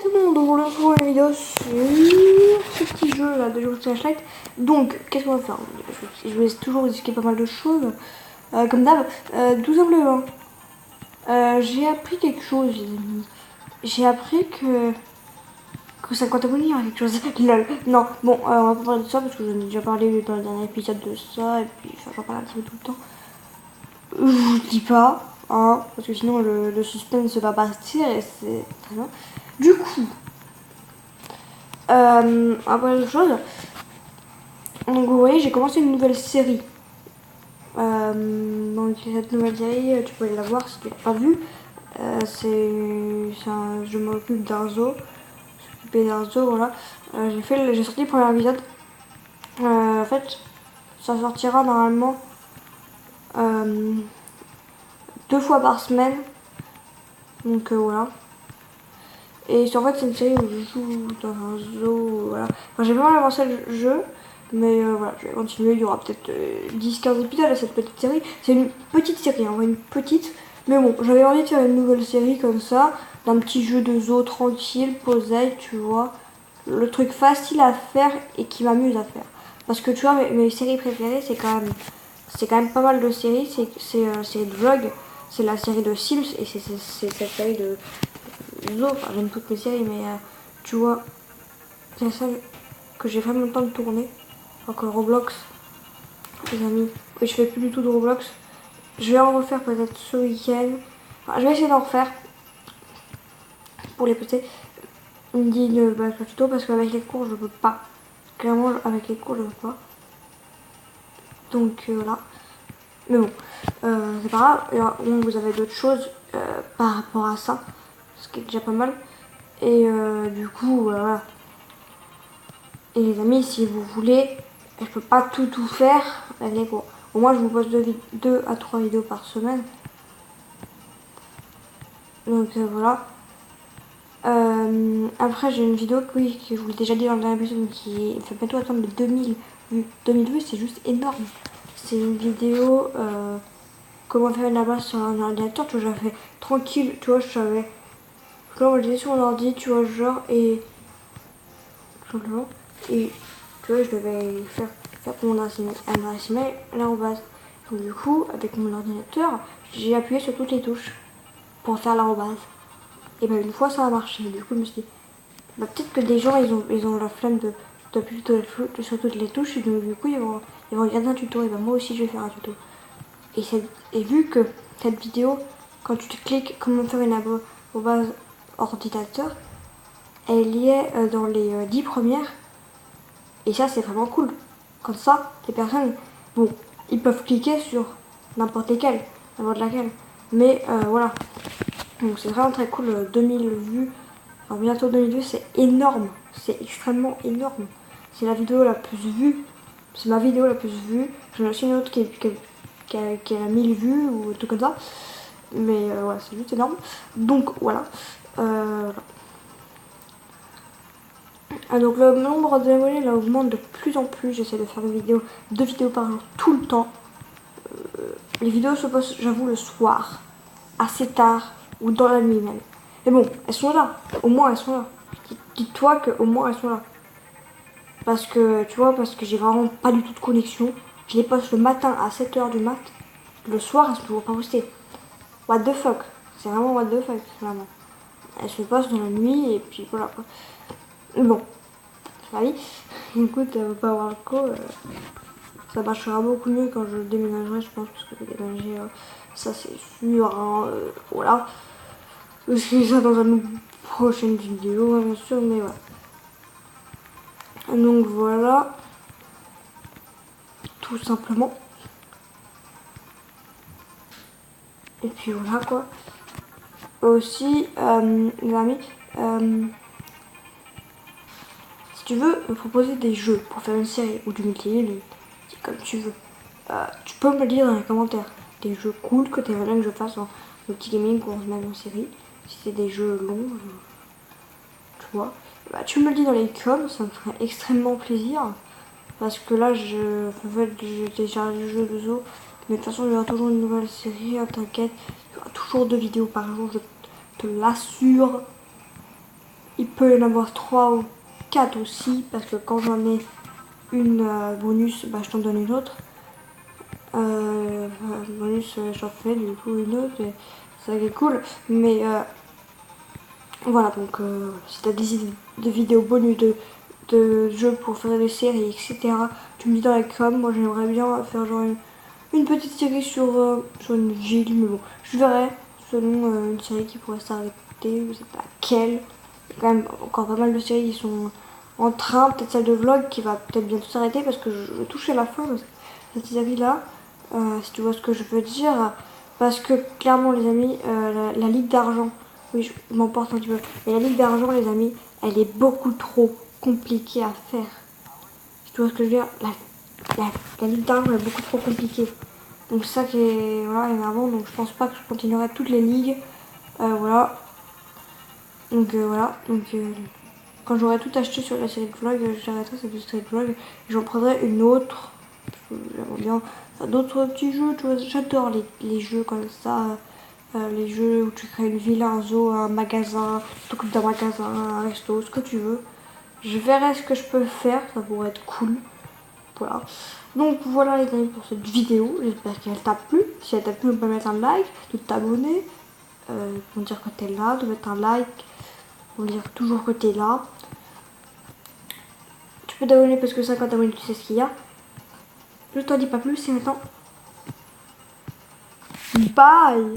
tout le monde, on retrouve une vidéo sur ce petit jeu là de Flashlight. Donc, qu'est-ce qu'on va faire? Je vais toujours discuter pas mal de choses, comme d'hab. Tout simplement, j'ai appris quelque chose, les amis. J'ai appris que 50 abonnés, il y a quelque chose. Lol. Non, bon, on va pas parler de ça parce que j'en ai déjà parlé dans le dernier épisode de ça, et puis j'en parle un petit peu tout le temps. Je vous dis pas, hein, parce que sinon le suspense va partir et c'est très bien. Du coup, après autre chose, donc vous voyez, j'ai commencé une nouvelle série. Donc cette nouvelle série, tu peux aller la voir si tu l'as pas vue. Je m'occupe d'Arzo, s'occuper d'Arzo, voilà. J'ai sorti le premier épisode. En fait, ça sortira normalement 2 fois par semaine. Donc voilà. Et en fait, c'est une série où je joue dans un zoo. Voilà. Enfin, j'ai vraiment avancé le jeu. Mais voilà, je vais continuer. Il y aura peut-être 10-15 épisodes à cette petite série. C'est une petite série, hein, une petite. Mais bon, j'avais envie de faire une nouvelle série comme ça. D'un petit jeu de zoo tranquille, posé, tu vois. Le truc facile à faire et qui m'amuse à faire. Parce que tu vois, mes séries préférées, c'est quand même pas mal de séries. C'est Vlog, c'est la série de Sims et c'est cette série de Zoo. Enfin, j'aime toutes les séries, mais tu vois, c'est ça que j'ai vraiment le temps de tourner. Alors que Roblox, les amis, oui, je fais plus du tout de Roblox. Je vais en refaire peut-être ce week-end. Enfin, je vais essayer d'en refaire pour les poster. Il me dit de battre le tuto parce qu'avec les cours, je peux pas. Clairement, avec les cours, je peux pas. Donc voilà. Mais bon, c'est pas grave. Alors, vous avez d'autres choses par rapport à ça, ce qui est déjà pas mal. Et du coup, voilà. Et les amis, si vous voulez, je peux pas tout faire avec les cours. Au moins, je vous poste 2 à 3 vidéos par semaine. Donc voilà. Après, j'ai une vidéo que je vous l'ai déjà dit dans le dernier épisode, qui fait bientôt atteindre les 2000 vues. 2000 vues, c'est juste énorme. C'est une vidéo comment faire une base sur un ordinateur. Tu vois, j'avais fait tranquille, tu vois, je savais. Genre, j'étais sur mon ordi, tu vois, genre, et simplement. Et tu vois, je devais faire pour mon adresse email l'arrobase. Donc du coup, avec mon ordinateur, j'ai appuyé sur toutes les touches pour faire l'arrobase. Et ben une fois ça a marché. Du coup, je me suis dit, bah, peut-être que des gens ils ont la flemme d'appuyer sur toutes les touches et donc du coup ils vont regarder un tuto. Et ben moi aussi je vais faire un tuto. Et vu que cette vidéo, quand tu cliques comment faire une arrobase ordinateur, elle y est dans les 10 premières. Et ça, c'est vraiment cool. Comme ça, les personnes, bon, ils peuvent cliquer sur n'importe laquelle. Mais voilà. Donc c'est vraiment très cool. 2000 vues. Alors bientôt 2000 vues, c'est énorme. C'est extrêmement énorme. C'est la vidéo la plus vue. C'est ma vidéo la plus vue. J'en ai aussi une autre qui a 1000 vues ou tout comme ça. Mais voilà, c'est juste énorme. Donc voilà. Donc le nombre d'abonnés là augmente de plus en plus. J'essaie de faire 2 vidéos par jour tout le temps. Les vidéos se postent, j'avoue, le soir, assez tard ou dans la nuit même. Mais bon, elles sont là. Au moins elles sont là. Dis-toi qu'au moins elles sont là. Parce que tu vois, parce que j'ai vraiment pas du tout de connexion. Je les poste le matin à 7h du mat. Le soir, elles sont toujours pas postées. What the fuck. C'est vraiment what the fuck, vraiment. Elles se postent dans la nuit et puis voilà quoi. Bon. Oui, écoute, pas avoir le co, ça marchera beaucoup mieux quand je déménagerai, je pense, parce que déménager, ça c'est sûr, hein, voilà. Je ferai ça dans une prochaine vidéo, hein, bien sûr, mais voilà. Donc voilà, tout simplement. Et puis voilà quoi. Aussi, les amis, si tu veux me proposer des jeux pour faire une série ou du multi, comme tu veux. Tu peux me le dire dans les commentaires. Des jeux cool que tu aimerais bien que je fasse en multi-gaming ou même en série. Si c'est des jeux longs, tu vois. Bah, tu me le dis dans les coms, ça me ferait extrêmement plaisir. Parce que là, j'ai téléchargé le jeu de zoo. Mais de toute façon, il y aura toujours une nouvelle série, hein, t'inquiète. Il y aura toujours 2 vidéos par jour, je te l'assure. il peut y en avoir 3 ou 4 aussi, parce que quand j'en ai une bonus, bah, je t'en donne une autre. Bonus, j'en fais du coup une autre, et ça qui est cool. Mais voilà, donc si t'as des idées de vidéos bonus, de jeux pour faire des séries, etc., tu me dis dans les com. Moi j'aimerais bien faire genre une petite série sur une ville, mais bon, je verrai selon une série qui pourrait s'arrêter, je sais pas laquelle. Il y a quand même encore pas mal de séries qui sont en train, peut-être celle de vlog qui va peut-être bientôt s'arrêter parce que je vais toucher la fin de cette série là, si tu vois ce que je veux dire. Parce que clairement les amis, la Ligue d'Argent, oui je m'emporte un petit peu, mais la Ligue d'Argent les amis, elle est beaucoup trop compliquée à faire. Si tu vois ce que je veux dire, la Ligue d'Argent est beaucoup trop compliquée. Donc c'est ça qui est voilà, énervant, donc je pense pas que je continuerai toutes les ligues. Voilà. Donc voilà, donc quand j'aurai tout acheté sur la série de vlog, j'arrêterai cette série de vlog et j'en prendrai une autre. J'aimerais bien faire d'autres petits jeux, tu vois, j'adore les jeux comme ça. Les jeux où tu crées une ville, un zoo, un magasin, tu t'occupes d'un magasin, un resto, ce que tu veux. Je verrai ce que je peux faire, ça pourrait être cool. Voilà. Donc voilà les amis pour cette vidéo, j'espère qu'elle t'a plu. Si elle t'a plu, on peut mettre un like, de t'abonner, pour dire que t'es là, de mettre un like, pour dire toujours que t'es là. Tu peux t'abonner parce que 50 abonnés, tu sais ce qu'il y a. Je t'en dis pas plus, c'est maintenant. Bye!